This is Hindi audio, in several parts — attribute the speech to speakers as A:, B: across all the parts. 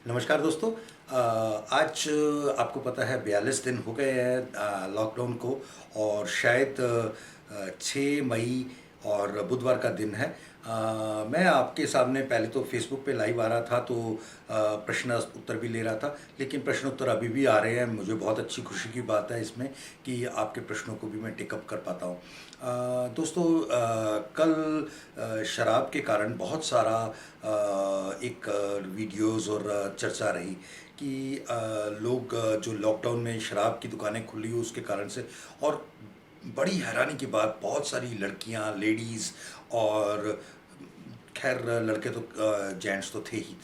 A: नमस्कार दोस्तों। आज आपको पता है 42 दिन हो गए हैं लॉकडाउन को। और शायद 6 मई और बुधवार का दिन है। मैं आपके सामने पहले तो फेसबुक पे लाइव आ रहा था, तो प्रश्न उत्तर भी ले रहा था, लेकिन प्रश्न उत्तर अभी भी आ रहे हैं। मुझे बहुत अच्छी खुशी की बात है इसमें कि आपके प्रश्नों को भी मैं टेकअप कर पाता हूँ। दोस्तों, कल शराब के कारण बहुत सारा एक वीडियोस और चर्चा रही कि लोग जो लॉकडाउन में शराब की दुकानें खुली उसके कारण से। और बड़ी हैरानी की बात, बहुत सारी लड़कियां, लेडीज़ और खैर लड़के तो जेंट्स तो थे ही,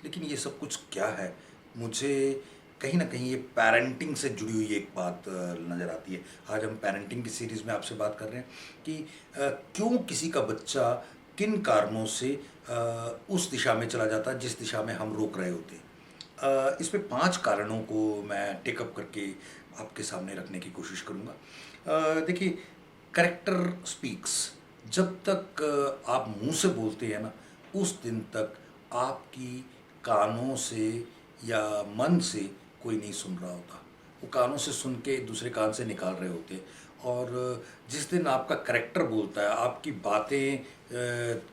A: लेकिन ये सब कुछ क्या है? मुझे कहीं ना कहीं ये पेरेंटिंग से जुड़ी हुई एक बात नज़र आती है। आज हम पेरेंटिंग की सीरीज़ में आपसे बात कर रहे हैं कि क्यों किसी का बच्चा किन कारणों से उस दिशा में चला जाता है जिस दिशा में हम रोक रहे होते हैं। इस पे 5 कारणों को मैं टेकअप करके आपके सामने रखने की कोशिश करूँगा। देखिए, करेक्टर स्पीक्स। जब तक आप मुंह से बोलते हैं ना, उस दिन तक आपकी कानों से या मन से कोई नहीं सुन रहा होता। वो कानों से सुन के दूसरे कान से निकाल रहे होते हैं। और जिस दिन आपका करेक्टर बोलता है, आपकी बातें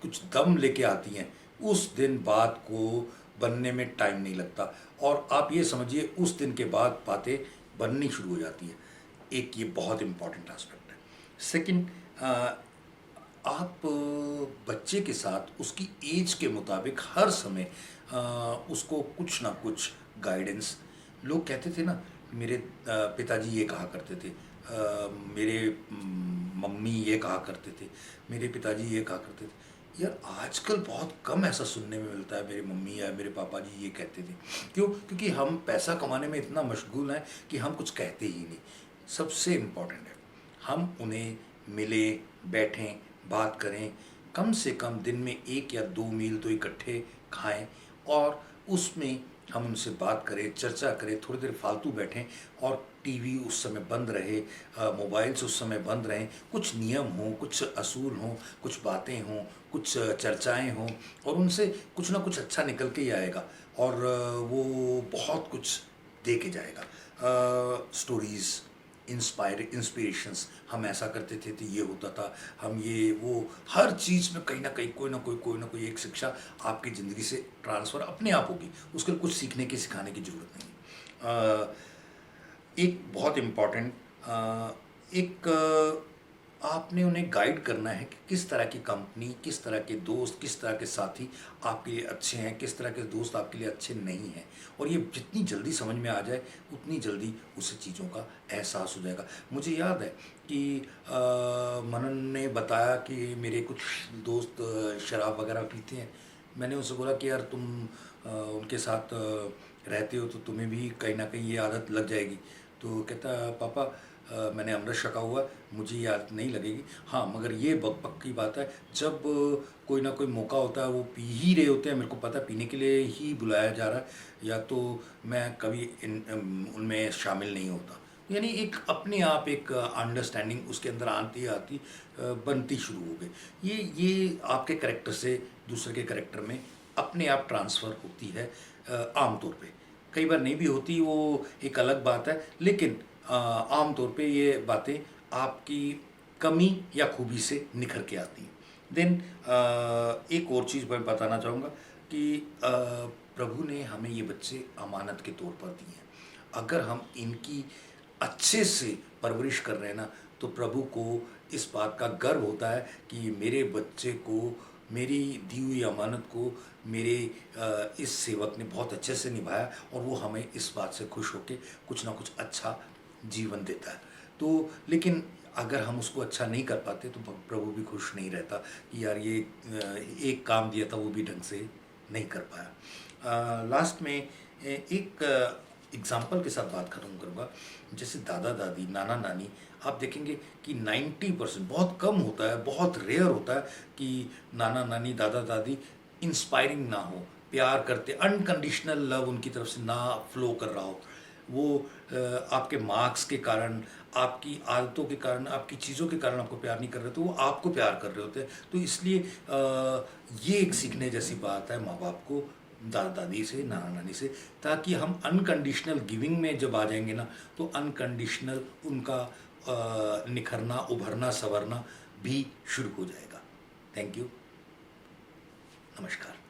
A: कुछ दम लेके आती हैं, उस दिन बात को बनने में टाइम नहीं लगता। और आप ये समझिए, उस दिन के बाद बातें बननी शुरू हो जाती है। एक ये बहुत इम्पॉर्टेंट एस्पेक्ट है। सेकंड, आप बच्चे के साथ उसकी एज के मुताबिक हर समय उसको कुछ ना कुछ गाइडेंस। लोग कहते थे ना, मेरे पिताजी ये कहा करते थे, मेरे मम्मी ये कहा करते थे, मेरे पिताजी ये कहा करते थे। यार, आजकल बहुत कम ऐसा सुनने में मिलता है, मेरे मम्मी या मेरे पापा जी ये कहते थे। क्यों? क्योंकि हम पैसा कमाने में इतना मशगूल हैं कि हम कुछ कहते ही नहीं। सबसे इम्पोर्टेंट है, हम उन्हें मिलें, बैठें, बात करें। कम से कम दिन में 1 या 2 मील तो इकट्ठे खाएं, और उसमें हम उनसे बात करें, चर्चा करें, थोड़ी देर फालतू बैठें। और टीवी उस समय बंद रहे, मोबाइल्स उस समय बंद रहें। कुछ नियम हों, कुछ असूल हों, कुछ बातें हों, कुछ चर्चाएं हों, और उनसे कुछ ना कुछ अच्छा निकल के ही आएगा। और वो बहुत कुछ दे के जाएगा। स्टोरीज़, इंस्पिरेशंस, हम ऐसा करते थे तो ये होता था, हम ये वो, हर चीज़ में कहीं ना कहीं कोई ना कोई एक शिक्षा आपकी ज़िंदगी से ट्रांसफ़र अपने आप होगी। उसके लिए कुछ सीखने की, सिखाने की ज़रूरत नहीं। एक बहुत इम्पॉर्टेंट, एक आपने उन्हें गाइड करना है कि किस तरह की कंपनी, किस तरह के दोस्त, किस तरह के साथी आपके लिए अच्छे हैं, किस तरह के दोस्त आपके लिए अच्छे नहीं हैं। और ये जितनी जल्दी समझ में आ जाए, उतनी जल्दी उसे चीज़ों का एहसास हो जाएगा। मुझे याद है कि मनन ने बताया कि मेरे कुछ दोस्त शराब वगैरह पीते हैं। मैंने उनसे बोला कि यार, तुम उनके साथ रहते हो तो तुम्हें भी कहीं ना कहीं ये आदत लग जाएगी। तो कहता, पापा मैंने अमृत छका हुआ है, मुझे ये आदत नहीं लगेगी। हाँ, मगर ये पक्की बात है, जब कोई ना कोई मौका होता है, वो पी ही रहे होते हैं, मेरे को पता है पीने के लिए ही बुलाया जा रहा है, या तो मैं कभी उनमें शामिल नहीं होता। यानी एक अपने आप एक अंडरस्टैंडिंग उसके अंदर आती आती बनती शुरू हो गई। ये आपके करेक्टर से दूसरे के करेक्टर में अपने आप ट्रांसफ़र होती है। आम तौर पे, कई बार नहीं भी होती, वो एक अलग बात है, लेकिन आम तौर पे ये बातें आपकी कमी या खूबी से निखर के आती हैं। देन एक और चीज़ मैं बताना चाहूँगा कि प्रभु ने हमें ये बच्चे अमानत के तौर पर दिए हैं। अगर हम इनकी अच्छे से परवरिश कर रहे हैं ना, तो प्रभु को इस बात का गर्व होता है कि मेरे बच्चे को, मेरी दी हुई अमानत को मेरे इस सेवक ने बहुत अच्छे से निभाया, और वो हमें इस बात से खुश होकर कुछ ना कुछ अच्छा जीवन देता है। तो लेकिन अगर हम उसको अच्छा नहीं कर पाते तो प्रभु भी खुश नहीं रहता कि यार, ये एक काम दिया था वो भी ढंग से नहीं कर पाया। लास्ट में एक एग्ज़ाम्पल के साथ बात ख़त्म करूँगा। जैसे दादा दादी, नाना नानी, आप देखेंगे कि 90%, बहुत कम होता है, बहुत रेयर होता है कि नाना नानी, दादा दादी इंस्पायरिंग ना हो, प्यार करते, अनकंडीशनल लव उनकी तरफ से ना फ्लो कर रहा हो। वो आपके मार्क्स के कारण, आपकी आदतों के कारण, आपकी चीज़ों के कारण आपको प्यार नहीं कर रहे, तो वो आपको प्यार कर रहे होते हैं। तो इसलिए ये एक सीखने जैसी बात है माँ बाप को दादा दादी से, नाना नानी से, ताकि हम अनकंडीशनल गिविंग में जब आ जाएंगे ना, तो अनकंडीशनल उनका निखरना, उभरना, संवरना भी शुरू हो जाएगा। Thank you. नमस्कार।